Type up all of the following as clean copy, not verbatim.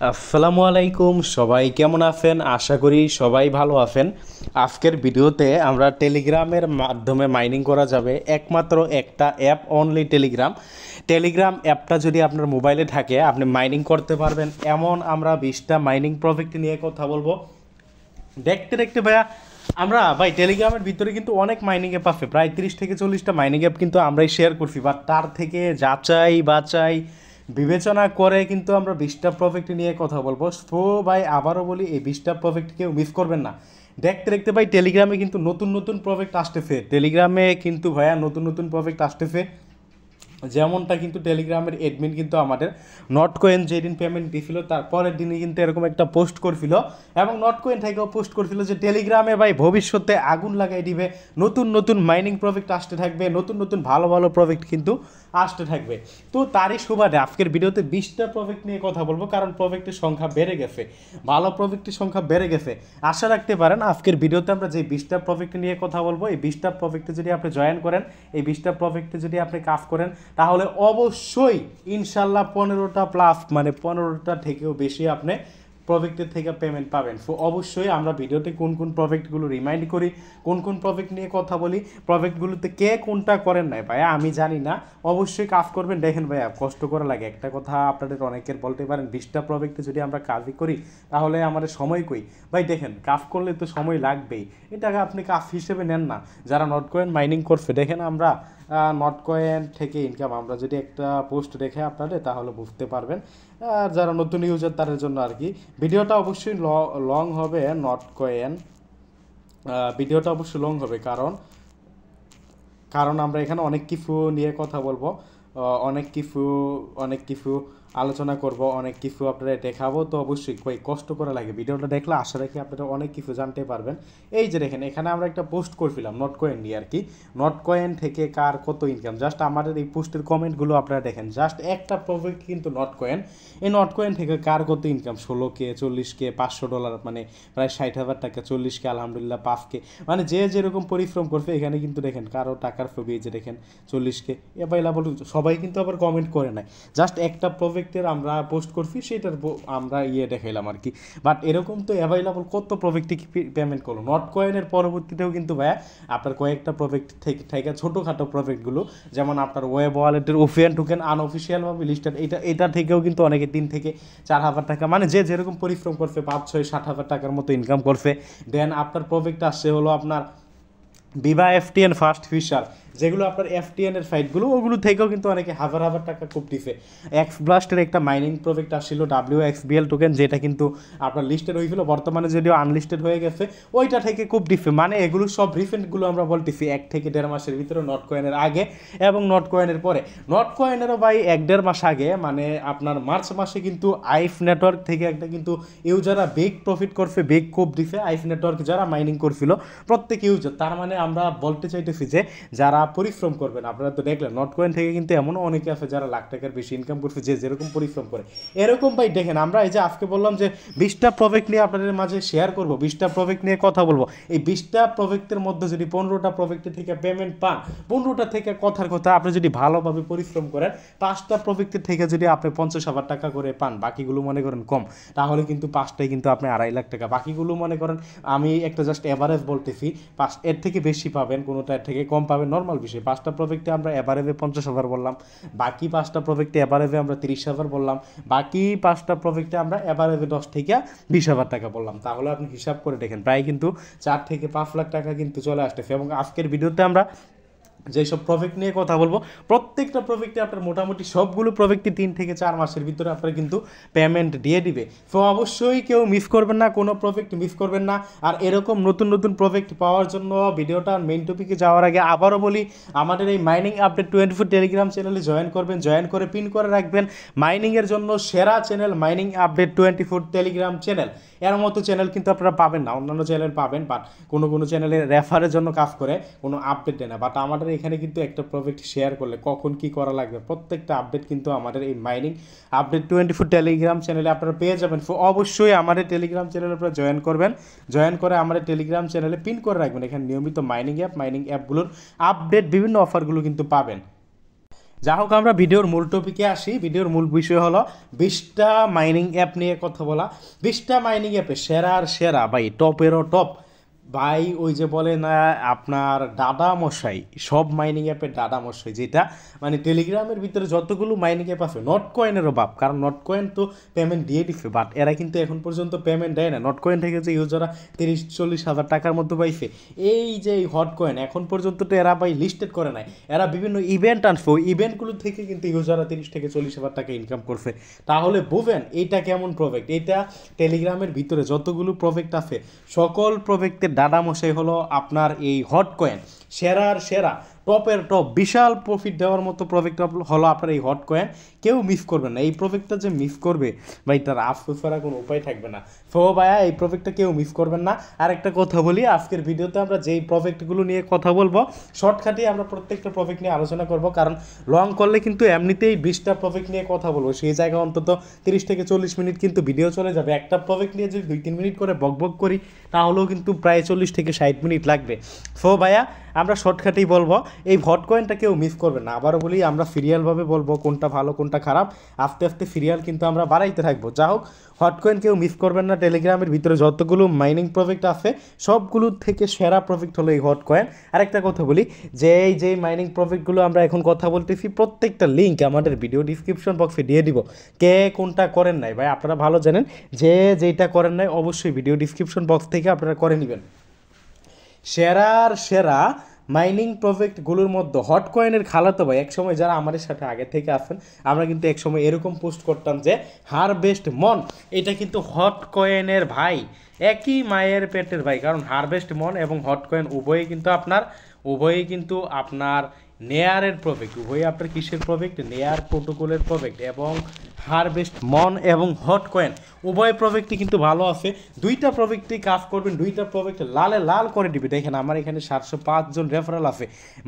আসসালামু আলাইকুম, সবাই কেমন আছেন? আশা করি সবাই ভালো আছেন। আজকের ভিডিওতে আমরা টেলিগ্রামের মাধ্যমে মাইনিং করা যাবে একমাত্র একটা অ্যাপ, অনলি টেলিগ্রাম। টেলিগ্রাম অ্যাপটা যদি আপনার মোবাইলে থাকে আপনি মাইনিং করতে পারবেন। এমন আমরা 20টা মাইনিং প্রজেক্ট নিয়ে কথা বলবো। দেখতে দেখতে ভাইয়া আমরা ভাই টেলিগ্রামের ভিতরে কিন্তু অনেক মাইনিং অ্যাপ আছে, প্রায় 30 থেকে 40টা মাইনিং অ্যাপ কিন্তু আমরাই শেয়ার করছি, বাট তার থেকে যাচাই বাছাই বিবেচনা করে কিন্তু আমরা 20টা প্রজেক্ট নিয়ে কথা বলবো। সো ভাই আবারও বলি, এই 20টা প্রজেক্ট কেউ মিস করবেন না। দেখতে দেখতে ভাই টেলিগ্রামে কিন্তু নতুন নতুন প্রজেক্ট আসতেছে, টেলিগ্রামে কিন্তু ভাইয়া নতুন নতুন প্রজেক্ট আসতেছে। যেমনটা কিন্তু টেলিগ্রামের এডমিন কিন্তু আমাদের নট কয়েন যেদিন পেমেন্ট দিছিল তার পরের দিনই কিন্তু এরকম একটা পোস্ট করছিল, এবং নট কয়েন থেকেও পোস্ট করছিল যে টেলিগ্রামে ভাই ভবিষ্যতে আগুন লাগাই দিবে, নতুন নতুন মাইনিং প্রজেক্ট আসতে থাকবে, নতুন নতুন ভালো ভালো প্রজেক্ট কিন্তু আসতে থাকবে। তো তারই সুবাদে আজকের ভিডিওতে 20টা প্রজেক্ট নিয়ে কথা বলবো, কারণ প্রজেক্টের সংখ্যা বেড়ে গেছে, ভালো প্রজেক্টের সংখ্যা বেড়ে গেছে। আশা রাখতে পারেন আজকের ভিডিওতে আমরা যে 20টা প্রজেক্ট নিয়ে কথা বলবো, এই 20টা প্রজেক্টে যদি আপনি জয়েন করেন, এই 20টা প্রজেক্টে যদি আপনি কাজ করেন, তাহলে অবশ্যই ইনশাল্লাহ 15টা প্লাস, মানে 15টা থেকেও বেশি আপনি প্রজেক্টের থেকে পেমেন্ট পাবেন। সো অবশ্যই আমরা ভিডিওতে কোন কোন প্রজেক্টগুলো রিমাইন্ড করি, কোন কোন প্রজেক্ট নিয়ে কথা বলি, প্রজেক্টগুলোতে কে কোনটা করেন নাই ভাইয়া আমি জানি না, অবশ্যই কাজ করবেন। দেখেন ভাইয়া কষ্ট করা লাগে, একটা কথা আপনাদের অনেকের বলতে পারেন 20টা প্রজেক্টে যদি আমরা কাজই করি তাহলে আমাদের সময় কই। ভাই দেখেন কাজ করলে তো সময় লাগবেই, এটাকে আপনি কাজ হিসেবে নেন না। যারা নট কয়েন মাইনিং করছে দেখেন, আমরা নট কয়েন থেকে ইনকাম, আমরা যদি একটা পোস্ট দেখে আপনাদের তাহলে বুঝতে পারবেন। আর যারা নতুন ইউজার তাদের জন্য আর কি ভিডিওটা অবশ্যই লং হবে। নট কয়েন ভিডিওটা অবশ্যই লং হবে, কারণ কারণ আমরা এখানে অনেক কিছু নিয়ে কথা বলবো, অনেক কিছু অনেক কিছু আলোচনা করব, অনেক কিছু আপনারা দেখাবো। তো অবশ্যই কষ্ট করা লাগে, ভিডিওটা দেখলে আশা রাখি আপনারা অনেক কিছু জানতে পারবেন। এই যে দেখেন এখানে আমরা একটা পোস্ট করছিলাম নট কয়েন নিয়ে আর কি, নট কয়েন থেকে কার কত ইনকাম। জাস্ট আমাদের এই পোস্টের কমেন্টগুলো আপনারা দেখেন, জাস্ট একটা প্রজেক্ট কিন্তু নট কয়েন, এই নট কয়েন থেকে কার কত ইনকাম, 16K, 40K, $500, মানে প্রায় 60,000 টাকা, 40K, আলহামদুলিল্লাহ 5K, মানে যে যেরকম পরিশ্রম করছে। এখানে কিন্তু দেখেন কারো টাকার ছবি, যে দেখেন 40K অ্যাভেলেবল, সবাই কিন্তু আবার কমেন্ট করে নাই, জাস্ট একটা প্রজেক্টের আমরা পোস্ট করছি সেটার আমরা দেখাইলাম আর কি। বাট এরকম তো অ্যাভেলেবল কত প্রজেক্টে কি পেমেন্ট করলো। নট কয়েনের পরবর্তীতেও কিন্তু ভাইয়া আপনার কয়েকটা প্রজেক্ট থেকে ছোটোখাটো প্রজেক্টগুলো, যেমন আপনার ওয়েব ওয়ালেটের ওফিয়ান টোকেন আনঅফিসিয়ালভাবে লিস্টেড, এটা থেকেও কিন্তু অনেকে 3 থেকে 4,000 টাকা, মানে যে যেরকম পরিশ্রম করছে 5, 6, 60,000 টাকার মতো ইনকাম করছে। দেন আপনার প্রজেক্ট আসছে হলো আপনার বিভা এফটিএন ফার্স্ট ফিশার, যেগুলো আপনার এফটিএনের ফাইটগুলো, ওগুলো থেকেও কিন্তু অনেকে হাজার হাজার টাকা খুব দিছে। এক্স ব্লাস্টের একটা মাইনিং প্রজেক্ট আসছিল WXBL টোকেন, যেটা কিন্তু আপনার লিস্টেড হয়েছিল, বর্তমানে যদিও আনলিস্টেড হয়ে গেছে, ওইটা থেকে খুব দিছে। মানে এগুলো সব রিসেন্টগুলো আমরা বলতেছি 1 থেকে 1.5 মাসের ভিতরে, নট কয়েনের আগে এবং নট কয়েনের পরে। নট কয়েনেরও ভাই 1-1.5 মাস আগে, মানে আপনার মার্চ মাসে কিন্তু আইফ নেটওয়ার্ক থেকে একটা কিন্তু ইউজাররা বেগ প্রফিট করছে, বেগ খুব দিছে। আইফ নেটওয়ার্ক যারা মাইনিং করছিল প্রত্যেক ইউজার, তার মানে আমরা বলতে চাইতেছি যে যারা পরিশ্রম করবেন, আপনারা তো দেখলেন নট কয়েন থেকে কিন্তু এমনও অনেকে আছে যারা লাখ টাকার বেশি ইনকাম করছে, যে যেরকম পরিশ্রম করে। এরকম ভাই দেখেন আমরা এই যে আজকে বললাম যে 20টা প্রজেক্ট নিয়ে আপনাদের মাঝে শেয়ার করব, 20টা প্রজেক্ট নিয়ে কথা বলবো। এই 20টা প্রজেক্টের মধ্যে যদি 15টা প্রজেক্টের থেকে পেমেন্ট পান, 15টা থেকে কথার কথা আপনি যদি ভালোভাবে পরিশ্রম করেন, 5টা প্রজেক্টের থেকে যদি আপনি 50,000 টাকা করে পান, বাকিগুলো মনে করেন কম, তাহলে কিন্তু 5টায় কিন্তু আপনি 2.5 লাখ টাকা, বাকিগুলো মনে করেন আমি একটা জাস্ট এভারেজ বলতেছি, এর থেকে বেশি পাবেন, কোনোটা এর থেকে কম পাবেন, নর্মাল বিষয়। 5টা প্রজেক্টে আমরা এভারেজে 50,000 বললাম, বাকি 5টা প্রজেক্টে এভারেজে আমরা 30,000 বললাম, বাকি 5টা প্রজেক্টে আমরা এভারেজে 10 থেকে 20,000 টাকা বললাম। তাহলে আপনি হিসাব করে দেখেন প্রায় কিন্তু 4 থেকে 5 লাখ টাকা কিন্তু চলে আসতেছে। এবং আজকের ভিডিওতে আমরা যেসব প্রজেক্ট নিয়ে কথা বলবো, প্রত্যেকটা প্রজেক্টে আপনার মোটামুটি সবগুলো প্রজেক্টে 3 থেকে 4 মাসের ভিতরে আপনার কিন্তু পেমেন্ট দিয়ে দিবে। তো অবশ্যই কেউ মিস করবেন না, কোনো প্রজেক্ট মিস করবেন না। আর এরকম নতুন নতুন প্রজেক্ট পাওয়ার জন্য ভিডিওটার মেইন টপিকে যাওয়ার আগে আবারও বলি, আমাদের এই মাইনিং আপডেট 24 টেলিগ্রাম চ্যানেলে জয়েন করবেন, জয়েন করে পিন করে রাখবেন। মাইনিংয়ের জন্য সেরা channel mining update 24 Telegram channel, এর মতো চ্যানেল কিন্তু আপনারা পাবেন না, অন্যান্য চ্যানেল পাবেন, বাট কোনো চ্যানেলে রেফারের জন্য কাজ করে, কোনো আপডেট দেয় না। বাট আমাদের এখানে কিন্তু একটা প্রজেক্ট শেয়ার করলে কখন কি করা লাগবে প্রত্যেকটা আপডেট কিন্তু আমাদের এই মাইনিং আপডেট 24 টেলিগ্রাম চ্যানেলে আপনারা পেয়ে যাবেন। সো অবশ্যই আমাদের টেলিগ্রাম চ্যানেলে আপনারা জয়েন করবেন, জয়েন করে আমাদের টেলিগ্রাম চ্যানেলে পিন করে রাখবেন। এখানে নিয়মিত মাইনিং অ্যাপগুলোর আপডেট, বিভিন্ন অফারগুলো কিন্তু পাবেন। যা হোক আমরা ভিডিওর মূল টপিকে আসি। ভিডিওর মূল বিষয় হলো 20টা মাইনিং অ্যাপ নিয়ে কথা বলা। 20টা মাইনিং অ্যাপে সেরার সেরা ভাই, টপেরও টপ ভাই, ওই যে বলে না আপনার ডাডা মশাই, সব মাইনিং অ্যাপের ডাডা মশাই, যেটা মানে টেলিগ্রামের ভিতরে যতগুলো মাইনিং অ্যাপ আছে, নট কয়েনেরও বাপ, কারণ নট কয়েন তো পেমেন্ট দিয়ে দিচ্ছে, বাট এরা কিন্তু এখন পর্যন্ত পেমেন্ট দেয় না। নট কয়েন থেকে যে ইউজাররা 30-40 হাজার টাকার মতো পাইছে, এই যে হট কয়েন এখন পর্যন্ত তো এরা ভাই লিস্টেড করে নাই, এরা বিভিন্ন ইভেন্ট আনছে, ওই ইভেন্টগুলো থেকে কিন্তু ইউজাররা 30-40 হাজার টাকা ইনকাম করছে। তাহলে বুঝেন এইটা কেমন প্রজেক্ট। এইটা টেলিগ্রামের ভিতরে যতগুলো প্রজেক্ট আছে, সকল প্রজেক্টের ডাডা মশাই হলো আপনার এই হট কয়েন। সেরার সেরা, টপের টপ, বিশাল প্রফিট দেওয়ার মতো প্রজেক্ট হলো আপনার এই হট কয়েন। কেউ মিস করবে না এই প্রজেক্টটা, যে মিস করবে ভাই তার আফসোস করার কোনো উপায় থাকবে না। সো ভাইয়া এই প্রজেক্টটা কেউ মিস করবেন না। আর একটা কথা বলি, আজকের ভিডিওতে আমরা যেই প্রজেক্টগুলো নিয়ে কথা বলবো, শর্টকাটে আমরা প্রত্যেকটা প্রজেক্ট নিয়ে আলোচনা করব, কারণ লং করলে কিন্তু এমনিতেই 20টা প্রজেক্ট নিয়ে কথা বলবো, সেই জায়গায় অন্তত 30-40 মিনিট কিন্তু ভিডিও চলে যাবে। একটা প্রজেক্ট নিয়ে যদি 2-3 মিনিট করে বকবক করি, তাহলেও কিন্তু প্রায় 40-60 মিনিট লাগবে। সো ভাইয়া আমরা শর্টকাটেই বলবো, এই হট কয়েনটা কেউ মিস করবে না। আবারও বলি, আমরা সিরিয়ালভাবে বলবো কোনটা ভালো কোনটা খারাপ, আস্তে আস্তে সিরিয়াল কিন্তু আমরা বাড়াইতে থাকবো। যা হোক, হট কয়েন কেউ মিস করবেন না। টেলিগ্রামের ভিতরে যতগুলো মাইনিং প্রজেক্ট আছে, সবগুলোর থেকে সেরা প্রজেক্ট হলো এই হট কয়েন। আরেকটা কথা বলি, যে এই যে মাইনিং প্রজেক্টগুলো আমরা এখন কথা বলতেছি, প্রত্যেকটা লিঙ্ক আমাদের ভিডিও ডিসক্রিপশন বক্সে দিয়ে দিব। কে কোনটা করেন নাই ভাই আপনারা ভালো জানেন, যে যেটা করেন নাই অবশ্যই ভিডিও ডিসক্রিপশন বক্স থেকে আপনারা করে নেবেন। সেরার সেরা মাইনিং প্রজেক্টগুলোর মধ্যে হট কয়েনের খালাতো ভাই, একসময় যারা আমাদের সাথে আগে থেকে আসেন, আমরা কিন্তু একসময় এরকম পোস্ট করতাম যে হারভেস্ট মন, এটা কিন্তু হট কয়েনের ভাই, একই মায়ের পেটের ভাই। কারণ হারভেস্ট মন এবং হট কয়েন উভয়ই কিন্তু আপনার নেয়ারের প্রজেক্ট, উভয়ই আপনার কিসের প্রজেক্ট, নেয়ার প্রোটোকলের প্রজেক্ট। এবং হারভেস্ট মন এবং হট কয়েন উভয় প্রজেক্টই কিন্তু ভালো আছে। দুইটা প্রজেক্টেই কাজ করবেন, দুইটা প্রজেক্ট লালে লাল করে দিবে। দেখেন আমার এখানে 705 জন রেফারেল আছে,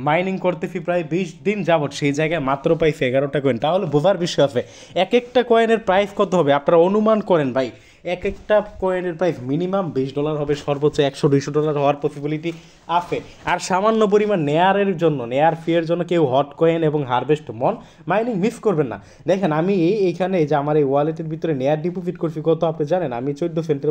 মাইনিং করতেছি প্রায় 20 দিন যাবত, সেই জায়গায় মাত্র পাইছে 11টা কয়েন। তাহলে বোঝার বিষয় আছে, এক একটা কয়েনের প্রাইস কত হবে আপনারা অনুমান করেন ভাই। এক একটা কয়েনের প্রাইস মিনিমাম $20 হবে, সর্বোচ্চ $100-200 হওয়ার পসিবিলিটি আছে। আর সামান্য পরিমাণ নেয়ারের জন্য, নেয়ার ফিয়ের জন্য কেউ হট কয়েন এবং হারভেস্ট মন মাইনিং মিস করবেন না। দেখেন আমি এইখানে যে আমার এই ওয়ালেটের ভিতরে নেয়ার ডিপোজিট করছি কত আপনি জানেন, আমি 14 সেন্টের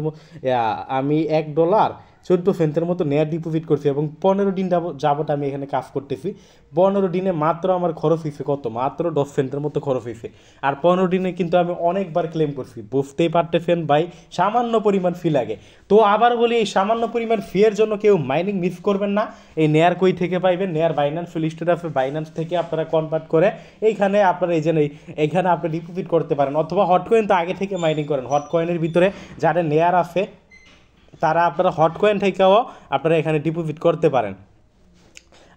আমি $1.14 মতো নেয়ার ডিপোজিট করছি, এবং 15 দিন যাবত আমি এখানে কাজ করতেছি। 15 দিনে মাত্র আমার খরচ হয়েছে কত, মাত্র 10 সেন্টের মতো খরচ হয়েছে। আর 15 দিনে কিন্তু আমি অনেকবার ক্লেম করছি, বুঝতেই পারতেছেন ভাই, সামান্য পরিমাণ ফি লাগে। তো আবার বলি, এই সামান্য পরিমাণ ফিয়ের জন্য কেউ মাইনিং মিস করবেন না। এই নেয়ার কই থেকে পাইবেন, নেয়ার বাইন্যান্স লিস্টেড আছে, বাইন্যান্স থেকে আপনারা কনভার্ট করে এইখানে আপনারা এইখানে আপনি ডিপোজিট করতে পারেন, অথবা হট কয়েন তো আগে থেকে মাইনিং করেন। হট কয়েনের ভিতরে যাদের নেয়ার আছে তারা আপনারা হট কয়েন থেকেও আপনারা এখানে ডিপোজিট করতে পারেন।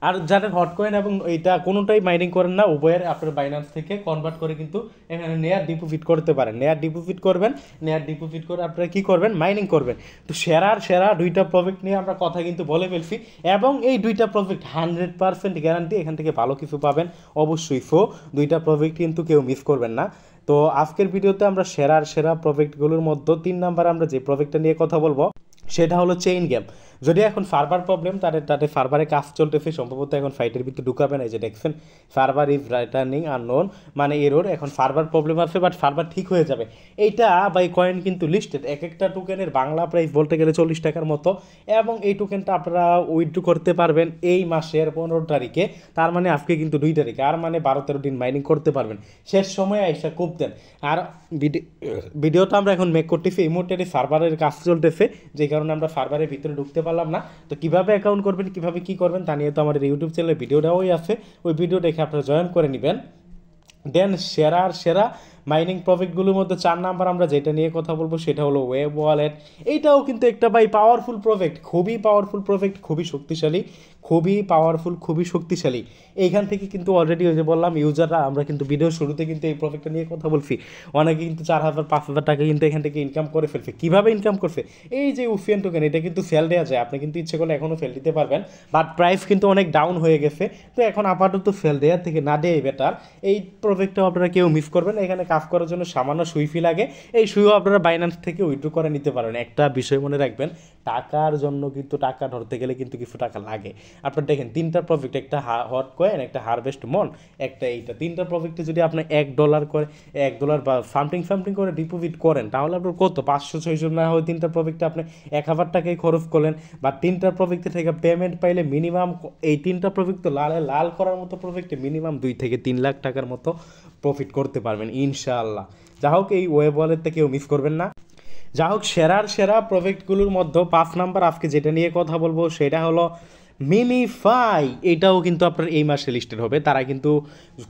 আর যাদের হট কয়েন এবং এইটা কোনোটাই মাইনিং করেন না, উভয়ের আপনার বাইন্যান্স থেকে কনভার্ট করে কিন্তু এখানে নেয়ার ডিপোজিট করতে পারেন। নেয়ার ডিপোজিট করবেন, নেয়ার ডিপোজিট করে আপনারা কী করবেন, মাইনিং করবেন। তো সেরা দুইটা প্রজেক্ট নিয়ে আমরা কথা কিন্তু বলে ফেলছি, এবং এই দুইটা প্রজেক্ট 100% গ্যারান্টি এখান থেকে ভালো কিছু পাবেন অবশ্যই। সো দুইটা প্রজেক্ট কিন্তু কেউ মিস করবেন না। তো আজকের ভিডিওতে আমরা সেরা প্রজেক্টগুলোর মধ্যে 3 নাম্বার আমরা যে প্রজেক্টটা নিয়ে কথা বলবো সেটা হলো চেইন গেম। যদি এখন সার্ভার প্রবলেম, তাদের সার্ভারে কাজ চলতেছে, সম্ভবত এখন ফাইটের ভিতরে ঢুকাবে না। এই যে দেখছেন সার্ভার ইজ রিটার্নিং আননোন, মানে এরর, এখন সার্ভার প্রবলেম আছে, বাট সার্ভার ঠিক হয়ে যাবে। এইটা বাই কয়েন কিন্তু লিস্টেড, এক একটা টোকেনের বাংলা প্রাইস বলতে গেলে 40 টাকার মতো, এবং এই টোকেনটা আপনারা উইথড্র করতে পারবেন এই মাসের 15 তারিখে, তার মানে আজকে কিন্তু 2 তারিখে, আর মানে 12-13 দিন মাইনিং করতে পারবেন। শেষ সময় আইসা খুব দেন। আর ভিডিওটা আমরা এখন মেক করতেছি, এই মুহূর্তে সার্ভারের কাজ চলতেছে, যে কারণে আমরা সার্ভারের ভিতরে ঢুকতে পারলাম না। তো কীভাবে অ্যাকাউন্ট করবেন, কীভাবে কী করবেন তা নিয়ে তো আমাদের ইউটিউব চ্যানেলে ভিডিও দেওয়াই আছে, ওই ভিডিও দেখে আপনারা জয়েন করে নেবেন। দেন সেরা মাইনিং প্রজেক্টগুলোর মধ্যে 4 নাম্বার আমরা যেটা নিয়ে কথা বলবো সেটা হলো ওয়েব ওয়ালেট। এইটাও কিন্তু একটা ভাই পাওয়ারফুল প্রজেক্ট, খুবই পাওয়ারফুল প্রজেক্ট, খুবই শক্তিশালী, খুবই পাওয়ারফুল, খুবই শক্তিশালী। এইখান থেকে কিন্তু অলরেডি ওই যে বললাম ইউজাররা, আমরা কিন্তু ভিডিও শুরুতে কিন্তু এই প্রজেক্টটা নিয়ে কথা বলছি, অনেকে কিন্তু 4,000-5,000 টাকা কিন্তু এখান থেকে ইনকাম করে ফেলছে। কীভাবে ইনকাম করছে, এই যে উফিয়ান টোকেন, এটা কিন্তু সেল দেওয়া যায়, আপনি কিন্তু ইচ্ছে করলে এখনও সেল দিতে পারবেন, বাট প্রাইস কিন্তু অনেক ডাউন হয়ে গেছে। তো এখন আপাতত সেল দেওয়ার থেকে না দেওয়াই বেটার। এই প্রজেক্টটাও আপনারা কেউ মিস করবেন, এখানে কাজ করার জন্য সামান্য সুই ফি লাগে, এই সুইও আপনারা বাইন্যান্স থেকে উইথড্র করে নিতে পারেন। একটা বিষয় মনে রাখবেন, টাকার জন্য কিন্তু টাকা ধরতে গেলে কিন্তু কিছু টাকা লাগে। আপনার দেখেন 3টা প্রফিট, একটা হট কয়েন, একটা হারভেস্ট মন, একটা এইটা, 3টা প্রফিটে যদি আপনি $1 করে $1 বা সামথিং করে ডিপোজিট করেন, তাহলে আপনার কত 500-600 না হয় 3টা প্রফিটে আপনি 1000 টাকাই খরচ করলেন। বা 3টা প্রফিট থেকে পেমেন্ট পাইলে মিনিমাম এই 3টা প্রফিট তো লাল করার মতো প্রফিটে মিনিমাম 2 থেকে 3 লাখ টাকার মতো প্রফিট করতে পারবেন ইনশাআল্লাহ। যা হোক, এই ওয়েব ওয়ালেটটা কেউ মিস করবেন না। যা হোক, সেরা প্রজেক্টগুলোর মধ্যে 5 নাম্বার আজকে যেটা নিয়ে কথা বলবো সেটা হলো মিমিফাই। এটাও কিন্তু আপনার এই মাসে লিস্টেড হবে। তারা কিন্তু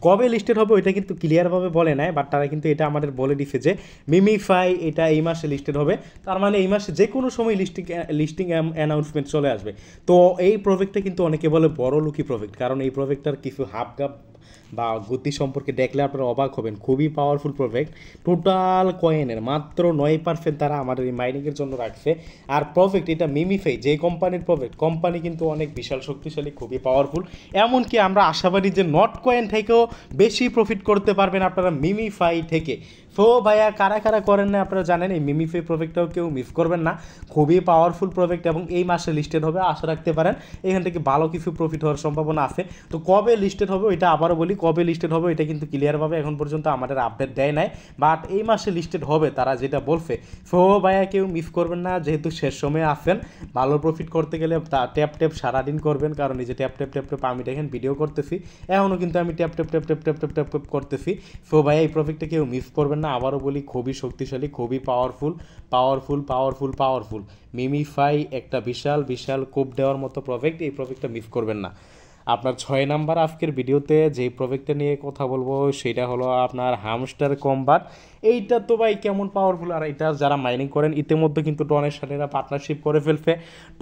কবে লিস্টেড হবে ওইটা কিন্তু ক্লিয়ারভাবে বলে নেয়, বাট তারা কিন্তু এটা আমাদের বলে দিচ্ছে যে মিমিফাই এটা এই মাসে লিস্টেড হবে। তার মানে এই মাসে যে কোনো সময় লিস্টিং অ্যানাউন্সমেন্ট চলে আসবে। তো এই প্রজেক্টটা কিন্তু অনেকে বলে বড় লুকি প্রজেক্ট, কারণ এই প্রজেক্টটার কিছু হাবগাব বা গতি সম্পর্কে দেখলে আপনারা অবাক হবেন। খুবই পাওয়ারফুল প্রজেক্ট। টোটাল কয়েনের মাত্র 9% তারা আমাদের এই মাইনিংয়ের জন্য রাখছে। আর প্রজেক্ট এটা মিমিফাই যে কোম্পানির প্রজেক্ট, কোম্পানি কিন্তু অনেক বিশাল শক্তিশালী, খুবই পাওয়ারফুল। এমনকি আমরা আশাবাদী যে নট কয়েন থেকেও বেশি প্রফিট করতে পারবেন আপনারা মিমিফাই থেকে। সো ভাইয়া, কারা করেন না আপনারা জানেন, এই মিমিফাই প্রজেক্টটাও কেউ মিস করবেন না। খুবই পাওয়ারফুল প্রজেক্ট এবং এই মাসে লিস্টেড হবে, আশা রাখতে পারেন এখান থেকে ভালো কিছু প্রফিট হওয়ার সম্ভাবনা আছে। তো কবে লিস্টেড হবে ওইটা আবারও বলি, কবে লিস্টেড হবে এটা কিন্তু ক্লিয়ারভাবে এখন পর্যন্ত আমাদের আপডেট দেয় নাই, বাট এই মাসে লিস্টেড হবে তারা যেটা বলছে। সো ভাইয়া, কেউ মিস করবেন না, যেহেতু শেষ সময়ে আসেন। ভালো প্রফিট করতে গেলে ট্যাপ সারাদিন করবেন, কারণ এই যে ট্যাপ আমি দেখেন ভিডিও করতেছি, এখনও কিন্তু আমি ট্যাপ করতেছি। সো ভাইয়া, এই প্রফিটটা কেউ মিস করবেন না। আবারও বলি, খুবই শক্তিশালী, খুবই পাওয়ারফুল। মিমিফাই একটা বিশাল কোপ দেওয়ার মতো প্রজেক্ট, এই প্রজেক্টটা মিস করবেন না। আপনার 6 নাম্বার আজকের ভিডিওতে যে প্রজেক্টটা নিয়ে কথা বলবো সেটা হলো আপনার হামস্টার কম্বাট। এইটা তো ভাই কেমন পাওয়ারফুল! আর এটা যারা মাইনিং করেন ইতিমধ্যে কিন্তু টনের সাথে এরা পার্টনারশিপ করে ফেলছে।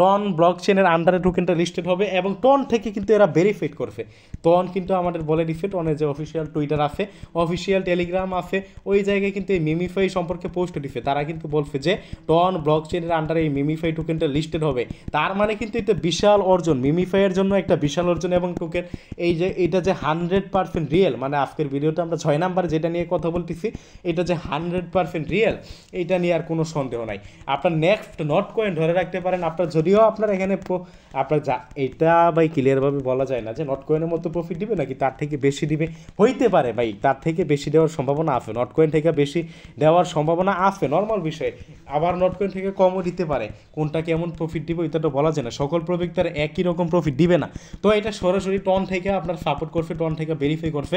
টন ব্লক চেনের আন্ডারে টোকেনটা লিস্টেড হবে এবং টন থেকে কিন্তু এরা ভেরিফাইড করছে। টন কিন্তু আমাদের বলে দিচ্ছে, টনের যে অফিসিয়াল টুইটার আছে, অফিসিয়াল টেলিগ্রাম আছে, ওই জায়গায় কিন্তু এই মিমিফাই সম্পর্কে পোস্ট দিচ্ছে। তারা কিন্তু বলছে যে টন ব্লক চেনের আন্ডারে এই মিমিফাই টোকেনটা লিস্টেড হবে। তার মানে কিন্তু এটা বিশাল অর্জন, মিমিফাইয়ের জন্য একটা বিশাল অর্জন। এবং টোকেন এই যে এটা যে 100% রিয়েল, মানে আজকের ভিডিওটা আমরা 6 নাম্বার যেটা নিয়ে কথা বলতেছি, এটা যে 100% রিয়েল, এইটা নিয়ে আর কোনো সন্দেহ নাই। আপনার নেক্সট নট কয়েন ধরে রাখতে পারেন। আপনার যদিও আপনার এখানে আপনার এটা ভাই ক্লিয়ারভাবে বলা যায় না যে নট কয়েনের মতো প্রফিট দিবে নাকি তার থেকে বেশি দিবে, হইতে পারে ভাই, তার থেকে বেশি দেওয়ার সম্ভাবনা আছে, নট কয়েন থেকে বেশি দেওয়ার সম্ভাবনা আছে, নর্মাল বিষয়। আবার নট কয়েন থেকে কমও দিতে পারে। কোনটা কেমন প্রফিট দিবে এটা তো বলা যায় না, সকল প্রজেক্ট তার একই রকম প্রফিট দিবে না। তো এটা সরাসরি টন থেকে আপনার সাপোর্ট করছে, টন থেকে ভেরিফাই করছে,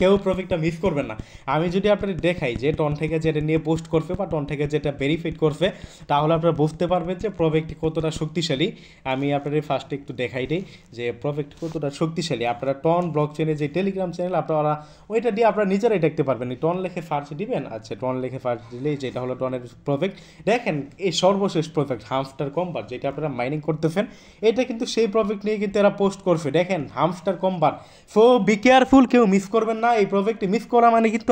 কেউ প্রফিটটা মিস করবেন না। আমি যদি আপনাদের দেখাই যে টন থেকে যেটা নিয়ে পোস্ট করছে বা টন থেকে যেটা ভেরিফাইড করছে, তাহলে আপনারা বুঝতে পারবেন যে প্রজেক্টটি কতটা শক্তিশালী। আমি আপনাদের ফার্স্টে একটু দেখাই দিই যে প্রজেক্ট কতটা শক্তিশালী। আপনারা টন ব্লক চেনের যে টেলিগ্রাম চ্যানেল, আপনারা ওইটা দিয়ে আপনারা নিজেরাই দেখতে পারবেন। টন লেখে ফার্স্ট দিবেন, আচ্ছা টন লেখে ফার্স্ট দিলেই যেটা হলো টনের প্রজেক্ট। দেখেন এই সর্বশেষ প্রজেক্ট হামস্টার কম্বাট, যেটা আপনারা মাইনিং করতেছেন, এটা কিন্তু সেই প্রজেক্ট নিয়ে কিন্তু এরা পোস্ট করছে। দেখেন hamster combat. So be careful, কেউ মিস করবেন না। এই প্রজেক্টে মিস করা মানে কিন্তু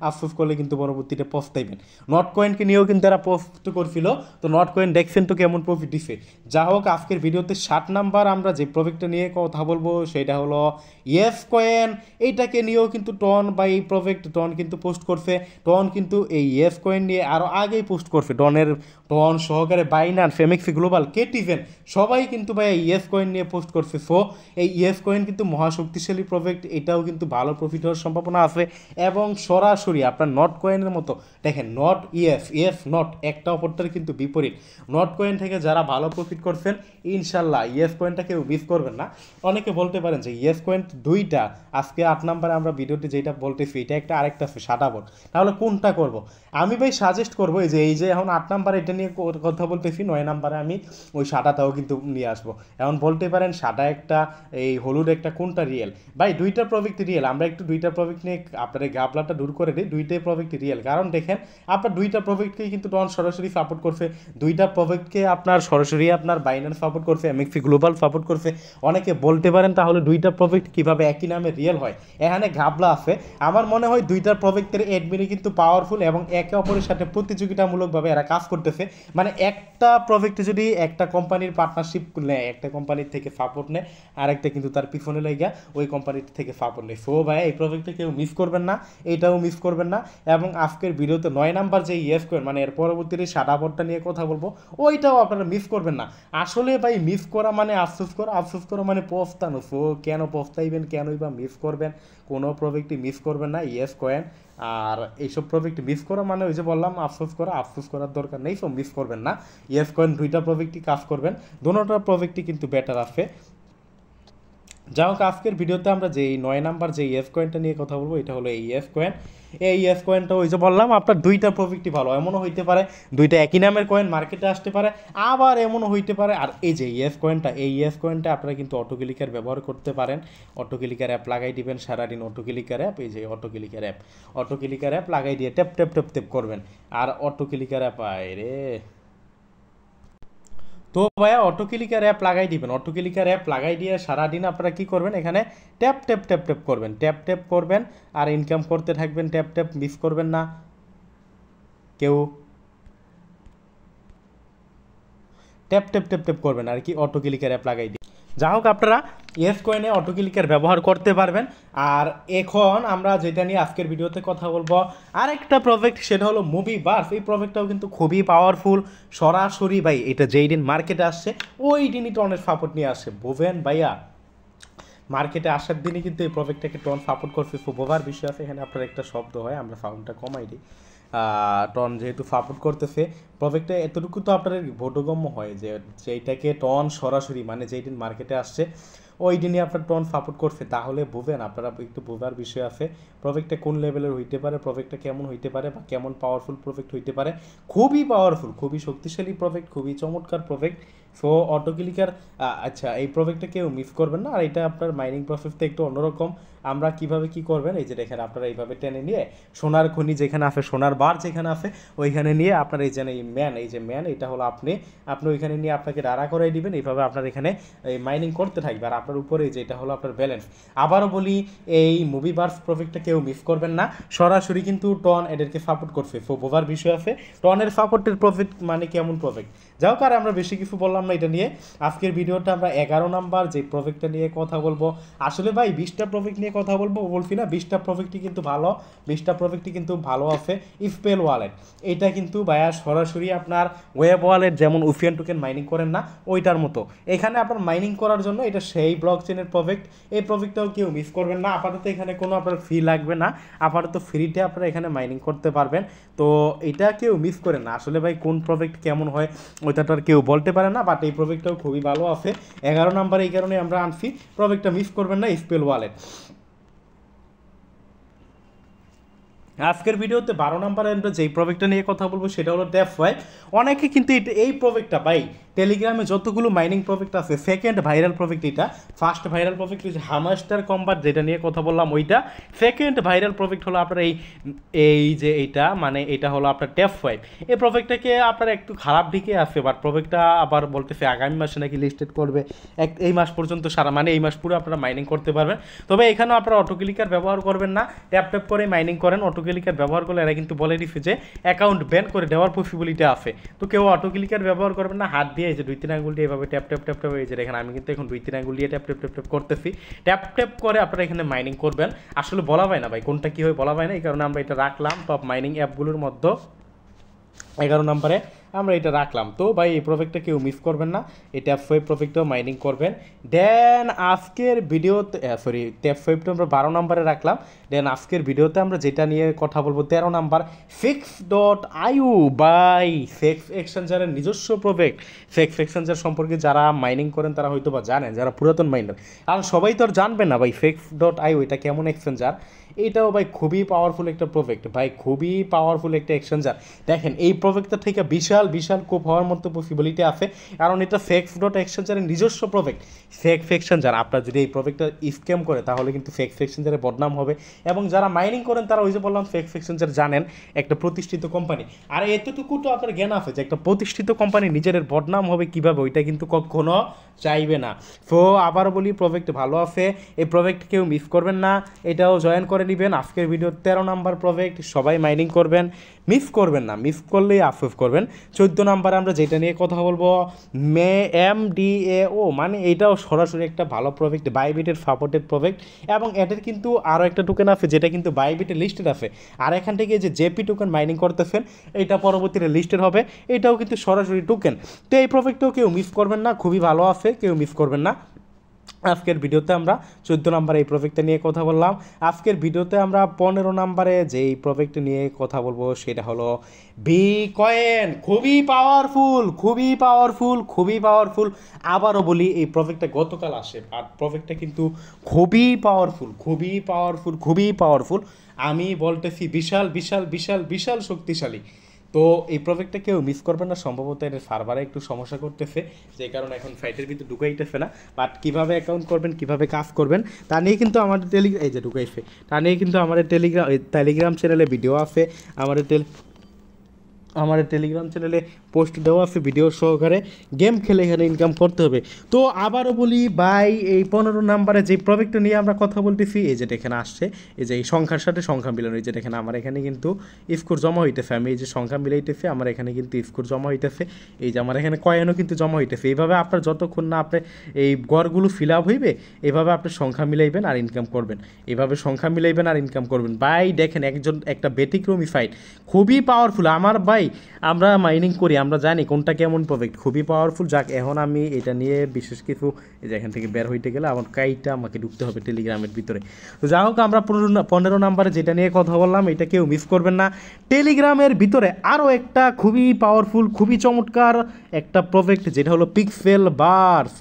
আফসোস করলে কিন্তু পরবর্তীতে পস্তাইবেন। নট কয়েনকে নিয়েও কিন্তু এরা পোস্ট করছিল, তো নট কয়েন দেখছেন তো কেমন প্রফিট দিছে। যা হোক, আজকের ভিডিওতে 7 নাম্বার আমরা যে প্রজেক্টটা নিয়ে কথা বলবো সেটা হলো ইয়েস কয়েন। এইটাকে নিয়েও কিন্তু টন বা এই প্রজেক্ট টন কিন্তু পোস্ট করছে। টন কিন্তু এই ইয়েস কয়েন নিয়ে আরও আগেই পোস্ট করছে। টন সহকারে বাইনান্স, এমএক্সি গ্লোবাল, কেটিভেন সবাই কিন্তু ভাই ইয়েস কয়েন নিয়ে পোস্ট করছে। সো এই ইয়েস কয়েন কিন্তু মহাশক্তিশালী প্রজেক্ট, এটাও কিন্তু ভালো প্রফিট হওয়ার সম্ভাবনা আছে। এবং সরাসরি আপনার নট কয়েনের মতো দেখেন, নট ইয়েস নট একটা অপরটার কিন্তু বিপরীত। নট কয়েন থেকে যারা ভালো প্রফিট করছেন, ইনশাল্লাহ ইয়েস কয়েনটা কেউ মিস করবেন না। অনেকে বলতে পারেন যে ইয়েস কয়েন দুইটা, আজকে 8 নাম্বারে আমরা ভিডিওতে যেটা বলতেছি এটা একটা, আরেকটা আছে সাদাবট, তাহলে কোনটা করব? আমি ভাই সাজেস্ট করবো এই যে এখন 8 নাম্বারে এটা নিয়ে কথা বলতেছি, 9 নাম্বারে আমি ওই সাদাটাও কিন্তু নিয়ে আসবো। এখন বলতে পারেন সাদা একটা, এই হলুদ একটা, কোনটা রিয়েল? ভাই দুইটা প্রজেক্ট রিয়েল। আমরা একটু দুইটা প্রজেক্ট নিয়ে আপনার এই গাবলাটা দূর করে দিই, দুইটাই প্রজেক্ট রিয়েল। কারণ দেখেন আপনার দুইটা প্রজেক্টকেই কিন্তু টন সরাসরি সাপোর্ট করছে, দুইটা প্রজেক্টকে আপনার সরাসরি আপনার বাইন্যান্স সাপোর্ট করছে, এমএক্সি গ্লোবাল সাপোর্ট করছে। অনেকে বলতে পারেন তাহলে দুইটা প্রজেক্ট কীভাবে একই নামে রিয়েল হয়? এখানে গাবলা আছে। আমার মনে হয় দুইটা প্রজেক্টের অ্যাডমিনই কিন্তু পাওয়ারফুল এবং একে অপরের সাথে প্রতিযোগিতামূলকভাবে এরা কাজ করতেছে। মানে একটা প্রজেক্টে যদি একটা কোম্পানির পার্টনারশিপ নেয়, একটা কোম্পানির থেকে সাপোর্ট নেয়, আরেকটা কিন্তু তার পিছনে লাগিয়া ওই কোম্পানির থেকে সাপোর্ট নেয়। সো ভাই এই প্রজেক্টটা কেউ মিস করবেন না, এইটাও মিস করবেন না। এবং আজকের ভিডিওতে 9 নাম্বার যে ইয়েস কয়েন মানে এর পরবর্তীতে সাদা বোর্ডটা নিয়ে কথা বলবো, ওইটাও আপনারা মিস করবেন না। আসলে ভাই মিস করা মানে আফসোস করা, আফসোস করা মানে পস্তানো। সো কেন পস্তাইবেন, কেনই বা মিস করবেন? কোনো প্রজেক্টই মিস করবেন না ইয়েস কয়েন। আর এইসব প্রজেক্ট মিস করা মানে ওই যে বললাম আফসোস করা, আফসোস করার দরকার নেই। সব মিস করবেন না। ইয়েস কয়েন দুইটা প্রজেক্টই কাজ করবেন, দোনোটা প্রজেক্টই কিন্তু বেটার আছে। যাই হোক, আজকের ভিডিওতে আমরা যে 9 নাম্বার যে ইয়েস কয়েনটা নিয়ে কথা বলবো, এটা হলো এই ইয়েস কয়েন। এই ইয়েস কয়েনটা ওই যে বললাম আপনার দুইটা প্রফিটই ভালো, এমনও হইতে পারে দুইটা একই নামের কয়েন মার্কেটে আসতে পারে, আবার এমনও হইতে পারে। আর এই যে ইয়েস কয়েনটা, এই ইয়েস কয়েনটা আপনারা কিন্তু অটো ক্লিকার ব্যবহার করতে পারেন। অটো ক্লিকার অ্যাপ লাগাই দিবেন সারাদিন, অটো ক্লিকার অ্যাপ, এই যে auto clicker app, auto clicker app লাগাই দিয়ে ট্যাপ ট্যাপ ট্যাপ ট্যাপ করবেন। আর অটো ক্লিকার অ্যাপ আয় রে, তো ভাইয়া অটো ক্লিকার অ্যাপ লাগাই দিবেন। অটো ক্লিকার অ্যাপ লাগাই দিয়ে সারাদিন আপনারা কি করবেন, এখানে ট্যাপ ট্যাপ ট্যাপ ট্যাপ করবেন, ট্যাপ ট্যাপ করবেন আর ইনকাম করতে থাকবেন। ট্যাপ ট্যাপ মিস করবেন না কেউ, ট্যাপ ট্যাপ ট্যাপ ট্যাপ করবেন আর কি, অটো ক্লিকার অ্যাপ লাগাই দিই। যা হোক, আপনারা ইয়েস কয়েনে অটো ক্লিকার ব্যবহার করতে পারবেন। আর এখন আমরা যেটা নিয়ে আজকের ভিডিওতে কথা বলবো, আরেকটা প্রজেক্ট, সেটা হলো মুভি বার্স। এই প্রজেক্টটাও কিন্তু খুবই পাওয়ারফুল। সরাসরি ভাই এটা যেই দিন মার্কেটে আসছে ওই দিনই টনের সাপোর্ট নিয়ে আসে, বুঝেন ভাইয়া? মার্কেটে আসার দিনই কিন্তু এই প্রজেক্টটাকে টন সাপোর্ট করছে। সো বোঝার বিষয় আছে এখানে, আপনার একটা শব্দ হয়, আমরা সাউন্ডটা কমাই দিই। টন যেহেতু সাপোর্ট করতেছে প্রজেক্টে, এতটুকু তো আপনার বোধগম্য হয় যে যেইটাকে টন সরাসরি মানে যেই দিন মার্কেটে আসছে ওই দিনই আপনার টন সাপোর্ট করছে, তাহলে বুঝেন আপনারা, একটু বোঝার বিষয় আছে প্রজেক্টটা কোন লেভেলের হইতে পারে, প্রজেক্টটা কেমন হইতে পারে বা কেমন পাওয়ারফুল প্রজেক্ট হইতে পারে। খুবই পাওয়ারফুল, খুবই শক্তিশালী প্রজেক্ট, খুবই চমৎকার প্রজেক্ট। সো অটো ক্লিকার, আচ্ছা এই প্রজেক্টটা কেউ মিস করবেন না। আর এটা আপনার মাইনিং প্রসেসটা একটু অন্যরকম। আমরা কিভাবে কি করবেন, এই যে দেখেন আপনারা এইভাবে টেনে নিয়ে সোনার খনি যেখানে আছে, সোনার বার যেখানে আছে ওইখানে নিয়ে আপনার এই যে ম্যান, এই যে ম্যান, এটা হলো আপনি ওইখানে নিয়ে আপনাকে দাঁড়া করাই দিবেন। এইভাবে আপনার এখানে এই মাইনিং করতে থাকবে আর আপনার উপরে যে এটা হলো আপনার ব্যালেন্স। আবারও বলি, এই মুভি বার্স প্রজেক্টটা কেউ মিস করবেন না। সরাসরি কিন্তু টন এদেরকে সাপোর্ট করছে। সো বোঝার বিষয় আছে টনের সাপোর্টের প্রজেক্ট মানে কেমন প্রজেক্ট। যাও, আর আমরা বেশি কিছু বললাম না এটা নিয়ে। আজকের ভিডিওটা আমরা 11 নাম্বার যে প্রজেক্টটা নিয়ে কথা বলবো। আসলে ভাই 20টা প্রজেক্ট নিয়ে কথা বলবো বলছি না, 20টা প্রজেক্টই কিন্তু ভালো, 20টা প্রজেক্টই কিন্তু ভালো আছে। স্পেল ওয়ালেট, এটা কিন্তু ভাইয়া সরাসরি আপনার ওয়েব ওয়ালেট যেমন উফিয়ান টোকেন মাইনিং করেন না ওইটার মতো, এখানে আপনার মাইনিং করার জন্য এটা সেই ব্লক চেনের প্রজেক্ট। এই প্রজেক্টটাও কেউ মিস করবেন না। আপাতত এখানে কোনো আপনার ফি লাগবে না, আপাতত ফ্রিতে আপনারা এখানে মাইনিং করতে পারবেন। তো এটা কেউ মিস করেন না। আসলে ভাই কোন প্রজেক্ট কেমন হয় ওইটা তো আর কেউ বলতে পারে না, বাট এই প্রজেক্টটাও খুবই ভালো আছে। 11 নাম্বার এই কারণে আমরা আনছি, প্রজেক্টটা মিস করবেন না, স্পেল ওয়ালেট। আজকের ভিডিওতে 12 নাম্বারে আমরা যেই প্রজেক্টটা নিয়ে কথা বলবো সেটা হলো ডেফওয়াই। অনেকে কিন্তু এই প্রজেক্টটা ভাই টেলিগ্রামে যতগুলো মাইনিং প্রজেক্ট আছে, সেকেন্ড ভাইরাল প্রজেক্ট এটা। ফার্স্ট ভাইরাল প্রজেক্ট হচ্ছে হামাস্টার কম্বাট, যেটা নিয়ে কথা বললাম ওইটা। সেকেন্ড ভাইরাল প্রজেক্ট হলো আপনার এই যে এইটা, মানে এটা হলো আপনার ডেফওয়াই। এই প্রজেক্টটাকে আপনার একটু খারাপ দিকে আছে, বাট প্রজেক্টটা আবার বলতেছে আগামী মাসে নাকি লিস্টেড করবে। এই মাস পর্যন্ত সারা, মানে এই মাস পুরো আপনারা মাইনিং করতে পারবেন। তবে এখানেও আপনারা অটো ক্লিকার ব্যবহার করবেন না, ট্যাপ ট্যাপ করে মাইনিং করেন। অটো ক্লিকার ব্যবহার করলে এরা কিন্তু বলে দিচ্ছে যে অ্যাকাউন্ট ব্যান করে দেওয়ার পসিবিলিটি আছে। তো কেউ অটো ক্লিকার ব্যবহার করবেন না, হাত দিয়ে এই যে 2-3 আঙ্গুল দিয়ে এভাবে ট্যাপ ট্যাপ ট্যাপ ট্যাপ, এই যে দেখেন আমি কিন্তু এখন 2-3 আঙ্গুল দিয়ে ট্যাপ ট্যাপ ট্যাপ ট্যাপ করতেছি। ট্যাপ ট্যাপ করে আপনারা এখানে মাইনিং করবেন। আসলে বলা হয় না ভাই কোনটা কী হয়, বলা হয় না, এই কারণে আমরা এটা রাখলাম টপ মাইনিং অ্যাপগুলোর মধ্যে 11 নম্বরে আমরা এটা রাখলাম। তো ভাই এই প্রজেক্টটা কেউ মিস করবেন না, এই ট্যাপ ফাইভ প্রজেক্টটাও মাইনিং করবেন। দেন আজকের ভিডিওতে ট্যাপ ফাইভটা আমরা 12 নম্বরে রাখলাম। দেন আজকের ভিডিওতে আমরা যেটা নিয়ে কথা বলবো 13 নাম্বার, FEX.IO বাই FEX এক্সচেঞ্জারের নিজস্ব প্রজেক্ট। FEX এক্সচেঞ্জার সম্পর্কে যারা মাইনিং করেন তারা হয়তো বা জানেন, যারা পুরাতন মাইনার। আর সবাই তো আর জানবে না ভাই FEX.IO এটা কেমন এক্সচেঞ্জার। এটাও ভাই খুবই পাওয়ারফুল একটা প্রজেক্ট, ভাই খুবই পাওয়ারফুল একটা এক্সচেঞ্জার। দেখেন এই প্রজেক্টটা থেকে বিশাল বিশাল কোপ হওয়ার মতো পসিবিলিটি আছে, কারণ এটা FEX.এক্সচেঞ্জারের নিজস্ব প্রজেক্ট। FEX এক্সচেঞ্জার আপনার যদি এই প্রজেক্টটা স্ক্যাম করে তাহলে কিন্তু FEX এক্সচেঞ্জারের বদনাম হবে। এবং যারা মাইনিং করেন তারা ওই যে বললাম FEX এক্সচেঞ্জার জানেন, একটা প্রতিষ্ঠিত কোম্পানি। আর এতটুকু তো আপনার জ্ঞান আছে যে একটা প্রতিষ্ঠিত কোম্পানি নিজের বদনাম হবে কীভাবে, ওইটা কিন্তু কখনো চাইবে না। তো আবার বলি প্রজেক্ট ভালো আছে, এই প্রজেক্ট কেউ মিস করবেন না, এটাও জয়েন করে নেবেন। আজকের ভিডিও 13 নাম্বার প্রজেক্ট, সবাই মাইনিং করবেন, মিস করবেন না, মিস করলেই আফসোস করবেন। 14 নাম্বার আমরা যেটা নিয়ে কথা বলবো MDAO, মানে এইটাও সরাসরি একটা ভালো প্রজেক্ট, বাইবিটের সাপোর্টেড প্রজেক্ট, এবং এটার কিন্তু আরও একটা টোকেন আছে যেটা কিন্তু বাইবিটের লিস্টেড আছে। আর এখান থেকে যে জেপি টোকেন মাইনিং করতেছেন এটা পরবর্তীতে লিস্টেড হবে, এটাও কিন্তু সরাসরি টোকেন। তো এই প্রজেক্টটাও কেউ মিস করবেন না, খুবই ভালো আছে, কেউ মিস করবেন না। আজকের ভিডিওতে আমরা 14 নম্বরে এই প্রজেক্টটা নিয়ে কথা বললাম। আজকের ভিডিওতে আমরা 15 নম্বরে যেই প্রজেক্ট নিয়ে কথা বলবো সেটা হলো বিকয়েন। খুবই পাওয়ারফুল, খুবই পাওয়ারফুল, খুবই পাওয়ারফুল। আবারও বলি, এই প্রজেক্টটা গতকাল আসে, আর প্রজেক্টটা কিন্তু খুবই পাওয়ারফুল, খুবই পাওয়ারফুল, খুবই পাওয়ারফুল। আমি বলতেছি বিশাল বিশাল বিশাল বিশাল শক্তিশালী। তো এই প্রজেক্টটা কেউ মিস করবেন না। সম্ভবত এর সার্ভারে একটু সমস্যা করতেছে, যে কারণে এখন ফাইটের ভিতরে ঢুকাইতেছে না। বাট কীভাবে অ্যাকাউন্ট করবেন, কীভাবে কাজ করবেন তা নিয়ে কিন্তু আমাদের এই যে ঢুকাইছে, তা নিয়ে কিন্তু আমাদের টেলিগ্রাম চ্যানেলে ভিডিও আছে, আমাদের টেলিগ্রাম চ্যানেলে পোস্ট দেওয়া আছে ভিডিও সহকারে। গেম খেলে এখানে ইনকাম করতে হবে। তো আবারও বলি ভাই, এই 15 নাম্বারে যে প্রজেক্টটা নিয়ে আমরা কথা বলতেছি, এই যেটা এখানে আসছে, এই যে এই সংখ্যার সাথে সংখ্যা মিলানো, এই যেটা এখানে আমার এখানে কিন্তু স্কোর জমা হইতেছে, আমি এই যে সংখ্যা মিলাইতেছি, আমার এখানে কিন্তু স্কোর জমা হইতেছে, এই যে আমার এখানে কয়েনও কিন্তু জমা হইতেছে। এইভাবে আপনার যতক্ষণ না আপনি এই গড়গুলো ফিল আপ হইবে, এভাবে আপনি সংখ্যা মিলাইবেন আর ইনকাম করবেন, এভাবে সংখ্যা মিলাইবেন আর ইনকাম করবেন। ভাই দেখেন, একটা ব্যতিক্রমী ফাইট, খুবই পাওয়ারফুল। আমার ভাই, আমরা মাইনিং করি, আমরা জানি কোনটা কেমন প্রজেক্ট, খুবই পাওয়ারফুল। যাক, এখন আমি এটা নিয়ে বিশেষ কিছু, এই যে এখান থেকে বের হইতে গেলে আমার কাইটা আমাকে ঢুকতে হবে টেলিগ্রামের ভিতরে। তো যাই হোক, আমরা 15 নাম্বারে যেটা নিয়ে কথা বললাম এটা কেউ মিস করবেন না। টেলিগ্রামের ভিতরে আরও একটা খুবই পাওয়ারফুল, খুবই চমৎকার একটা প্রজেক্ট, যেটা হলো পিক্সেল বার্স।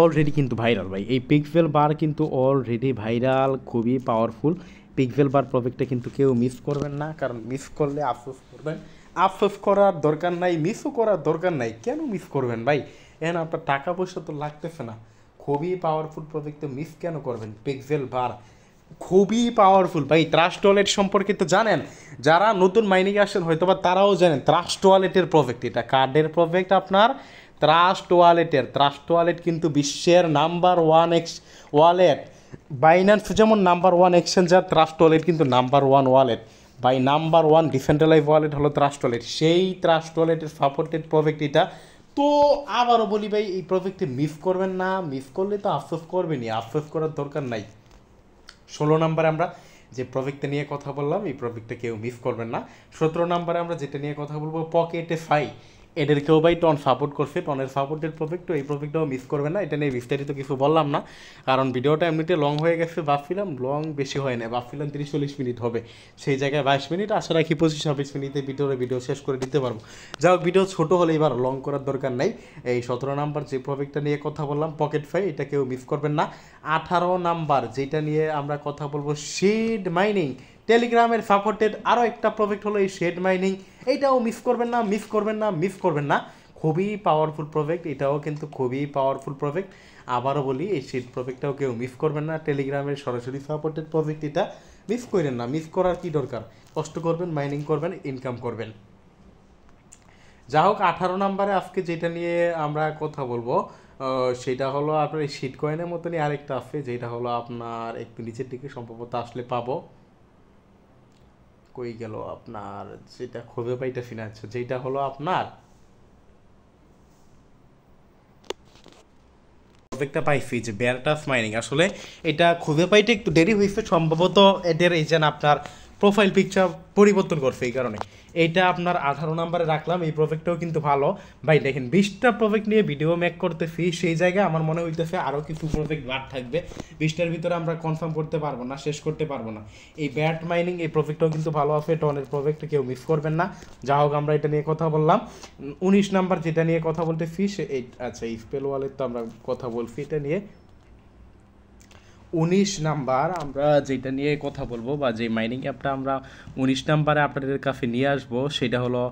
অলরেডি কিন্তু ভাইরাল ভাই, এই পিক্সেল বার কিন্তু অলরেডি ভাইরাল, খুবই পাওয়ারফুল। পিক্সেল বার প্রজেক্টটা কিন্তু কেউ মিস করবেন না, কারণ মিস করলে আফসোস করবেন। আফসোস করার দরকার নাই, মিসও করার দরকার নাই, কেন মিস করবেন ভাই? এখন আপনার টাকা পয়সা তো লাগতেছে না, খুবই পাওয়ারফুল প্রজেক্ট, তো মিস কেন করবেন? পিক্সেল বার খুবই পাওয়ারফুল ভাই। ট্রাস্ট ওয়ালেট সম্পর্কে তো জানেন, যারা নতুন মাইনিংয়ে আসেন হয়তো বা তারাও জানেন ট্রাস্ট ওয়ালেটের প্রজেক্ট, এটা কার্ডের প্রজেক্ট আপনার। ট্রাস্ট ওয়ালেট কিন্তু বিশ্বের নাম্বার 1 ওয়ালেট। বাইন্যান্স যেমন নাম্বার 1 এক্সচেঞ্জার, ট্রাস্ট ওয়ালেট কিন্তু number 1 wallet. By number 1 decentralize wallet হলো ট্রাস্ট ওয়ালেট, সেই ট্রাস্ট ওয়ালেটের সাপোর্টেড প্রজেক্ট এটা। তো আবারও বলি ভাই, এই প্রজেক্টে মিস করবেন না, মিস করলে তো আফসোস করবেনই, আফসোস করার দরকার নাই। 16 নম্বরে আমরা যে প্রজেক্টটা নিয়ে কথা বললাম, এই প্রজেক্টটা কেউ মিস করবেন না। 17 নম্বরে আমরা যেটা নিয়ে কথা বলবো পকেটেফাই, এদেরকেও ভাই টন সাপোর্ট করছে, টনের সাপোর্টের প্রজেক্ট, এই প্রজেক্টটাও মিস করবে না। এটা নিয়ে বিস্তারিত কিছু বললাম না, কারণ ভিডিওটা এমনিতে লং হয়ে গেছে। ভাবছিলাম লং বেশি হয় না, ভাবছিলাম 30-40 মিনিট হবে, সেই জায়গায় 22 মিনিট। আশা রাখি 25-26 মিনিটের ভিডিও শেষ করে দিতে পারবো। যাই হোক, ভিডিও ছোটো হলে এবার লং করার দরকার নেই। এই 17 নাম্বার যে প্রজেক্টটা নিয়ে কথা বললাম পকেটফাই, এটা কেউ মিস করবেন না। 18 নাম্বার যেটা নিয়ে আমরা কথা বলবো শেড মাইনিং, টেলিগ্রামের সাপোর্টেড আরও একটা প্রজেক্ট হলো এই শেড মাইনিং, এইটাও মিস করবেন না, মিস করবেন না, মিস করবেন না। খুবই পাওয়ারফুল প্রজেক্ট, এটাও কিন্তু খুবই পাওয়ারফুল প্রজেক্ট। আবারও বলি, এই শেড প্রজেক্টটাও কেউ মিস করবেন না। টেলিগ্রামের সরাসরি সাপোর্টেড প্রজেক্ট, এটা মিস করেন না। মিস করার কি দরকার? কষ্ট করবেন, মাইনিং করবেন, ইনকাম করবেন। যা হোক, 18 নাম্বারে আজকে যেটা নিয়ে আমরা কথা বলবো সেটা হলো আপনার এই শিট কয়েনের মতনই আরেকটা আছে, যেটা হলো আপনার একটু নিচের দিকে সম্ভবত আসলে পাবো। কই গেল আপনার, যেটা খুঁজে পাইতেছি না, যেটা হলো আপনার প্রজেক্টটা পাইছি যে বেয়ারটাস মাইনিং। আসলে এটা খুঁজে পাইতে একটু দেরি হয়েছে, সম্ভবত এদের এই যেন আপনার প্রোফাইল পিকচার পরিবর্তন করছে, এই কারণে এইটা আপনার 18 নাম্বারে রাখলাম। এই প্রজেক্টটাও কিন্তু ভালো ভাই। দেখেন, 20টা প্রজেক্ট নিয়ে ভিডিও মেক করতেছি, সেই জায়গায় আমার মনে হইতেছে আরও কিছু প্রজেক্ট বাদ থাকবে। 20টার ভিতরে আমরা কনফার্ম করতে পারবো না, শেষ করতে পারবো না। এই ব্যাট মাইনিং এই প্রজেক্টটাও কিন্তু ভালো আছে, টনের প্রজেক্ট, কেউ মিস করবেন না। যা হোক, আমরা এটা নিয়ে কথা বললাম। 19 নাম্বার যেটা নিয়ে কথা বলতেছি এই আচ্ছা, এই স্পেল ওয়ালেট তো আমরা কথা বলছি, এটা নিয়ে 19 নাম্বার আমরা যেটা নিয়ে কথা বলবো, বা যে মাইনিং অ্যাপটা আমরা 19 নাম্বারে আপনাদের কাছে নিয়ে আসবো, সেটা হলো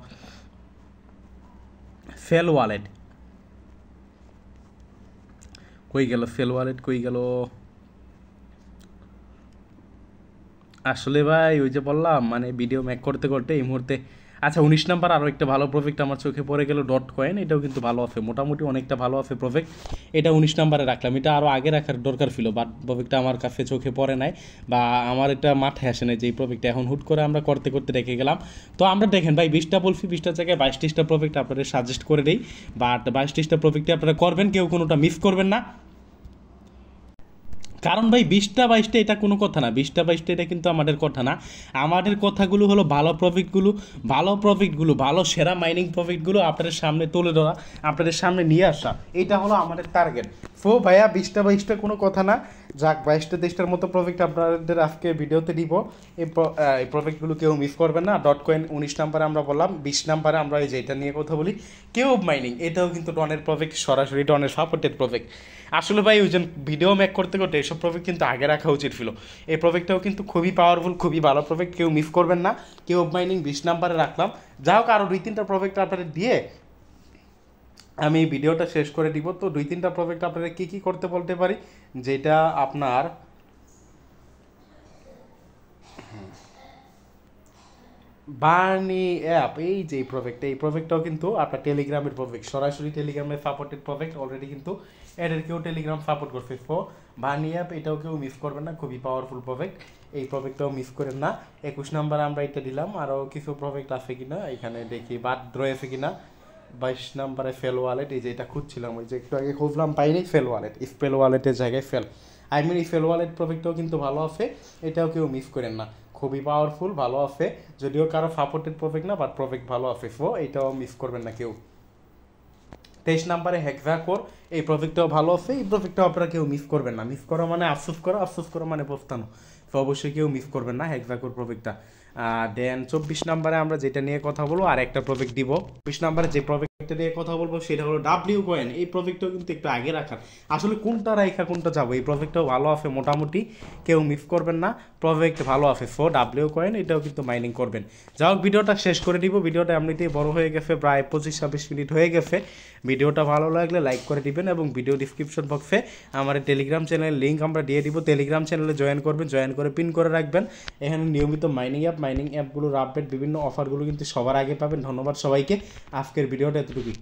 সেল ওয়ালেট। কই গেল সেল ওয়ালেট, কই গেল? আসলে ভাই, ওই যে বললাম, মানে ভিডিও মেক করতে করতে এই মুহূর্তে আচ্ছা 19 নাম্বার আরও একটা ভালো প্রজেক্ট আমার চোখে পড়ে গেল ডট কয়েন, এটাও কিন্তু ভালো আছে, মোটামুটি অনেকটা ভালো আছে প্রজেক্ট। এটা 19 নাম্বারে রাখলাম, এটা আরও আগে রাখার দরকার ছিল, বাট প্রজেক্টটা আমার কাছে চোখে পড়ে নাই বা আমার এটা মাথায় আসে নাই যে এই প্রজেক্টটা এখন হুট করে আমরা করতে করতে রেখে গেলাম। তো আমরা দেখেন ভাই 20টা বলছি, 20টার জায়গায় 22-23টা প্রজেক্ট আপনাদের সাজেস্ট করে দিই, বাট 22-23টা প্রজেক্টে আপনারা করবেন, কেউ কোনোটা মিস করবেন না। কারণ ভাই 20টা 22টা এটা কোনো কথা না, 20টা 22টা এটা কিন্তু আমাদের কথা না। আমাদের কথাগুলো হলো ভালো প্রফিটগুলো ভালো সেরা মাইনিং প্রফিটগুলো আপনাদের সামনে তুলে ধরা, আপনাদের সামনে নিয়ে আসা, এটা হলো আমাদের টার্গেট। সো ভাইয়া 20টা 22টা কোনো কথা না, যাক 22টা 23টার মতো প্রজেক্ট আপনাদের আজকে ভিডিওতে দিব। এই প্রজেক্টগুলো কেউ মিস করবেন না। ডট কয়েন 19 নাম্বারে আমরা বললাম, 20 নাম্বারে আমরা এই যে এটা নিয়ে কথা বলি কিউব মাইনিং, এটাও কিন্তু ডনের প্রজেক্ট, সরাসরি ডনের সাপোর্টেড প্রজেক্ট। আসলে ভাই ওই ভিডিও মেক করতে করতে এইসব প্রজেক্ট কিন্তু আগে রাখা উচিত ছিল। এই প্রজেক্টটাও কিন্তু খুবই পাওয়ারফুল, খুবই ভালো প্রজেক্ট, কেউ মিস করবেন না। কিউব মাইনিং 20 নাম্বারে রাখলাম। যা হোক আরও 2-3টা প্রজেক্ট আপনাদের দিয়ে আমি ভিডিওটা শেষ করে দিব। তো 2-3টা প্রজেক্ট আপনারা কী কী করতে বলতে পারি, যেটা আপনার বার্নি অ্যাপ, এই যে এই প্রজেক্টটাও কিন্তু আপনার টেলিগ্রামের প্রজেক্ট, সরাসরি টেলিগ্রামের সাপোর্টেড প্রজেক্ট, অলরেডি কিন্তু এদেরকেও টেলিগ্রাম সাপোর্ট করছে। সো বার্নি অ্যাপ এটাও কেউ মিস করবেন না, খুবই পাওয়ারফুল প্রজেক্ট, এই প্রজেক্টটাও মিস করেন না। 21 নাম্বার আমরা এটা দিলাম, আরও কিছু প্রজেক্ট আছে কিনা এখানে দেখি, বাদ রয়েছে কিনা। 22 নাম্বারে ফেল ওয়ালেট, এই যে এটা খুঁজছিলাম, ওই যে একটু আগে খুঁজলাম পাইনি, ফেল ওয়ালেট, স্পেল ওয়ালেটের জায়গায় ফেল, এই ফেল ওয়ালেট প্রজেক্টটাও কিন্তু ভালো আছে, এটাও কেউ মিস করেন না, খুবই পাওয়ারফুল, ভালো আছে, যদিও কারো সাপোর্টেড প্রজেক্ট না, বাট প্রজেক্ট ভালো আছে। সো এইটাও মিস করবেন না কেউ। 23 নাম্বারে হেক্সাকোর, এই প্রজেক্টটাও ভালো আছে, এই প্রজেক্টটাও আপনারা কেউ মিস করবেন না। মিস করা মানে আফসোস করা মানে পস্তানো। তো অবশ্যই কেউ মিস করবেন না হেক্সাকোর প্রজেক্টটা। দেন 24 নাম্বারে আমরা যেটা নিয়ে কথা বলবো, আর একটা প্রজেক্ট দিব। 24 নাম্বারে যে প্রজেক্টটা নিয়ে কথা বলবো সেটা হলো ডাব্লিউ কয়েন, এই প্রজেক্টটাও কিন্তু একটু আগে রাখার, আসলে কোনটা রাখা কোনটা যাবো, এই প্রজেক্টটাও ভালো আছে মোটামুটি, কেউ মিস করবেন না, প্রজেক্ট ভালো আছে। সো ডাব্লিউ কয়েন এটাও কিন্তু মাইনিং করবেন। যাই হোক ভিডিওটা শেষ করে দিব, ভিডিওটা এমনিতেই বড় হয়ে গেছে, প্রায় 25-26 মিনিট হয়ে গেছে। ভিডিওটা ভালো লাগলে লাইক করে দিবেন এবং ভিডিও ডিসক্রিপশন বক্সে আমার টেলিগ্রাম চ্যানেলের লিঙ্ক আমরা দিয়ে দিব, টেলিগ্রাম চ্যানেলে জয়েন করবেন, জয়েন করে পিন করে রাখবেন। এখানে নিয়মিত মাইনিং অ্যাপগুলোর আপডেট, বিভিন্ন অফারগুলো কিন্তু সবার আগে পাবেন। ধন্যবাদ সবাইকে, আজকের ভিডিওটা এতটুকুই।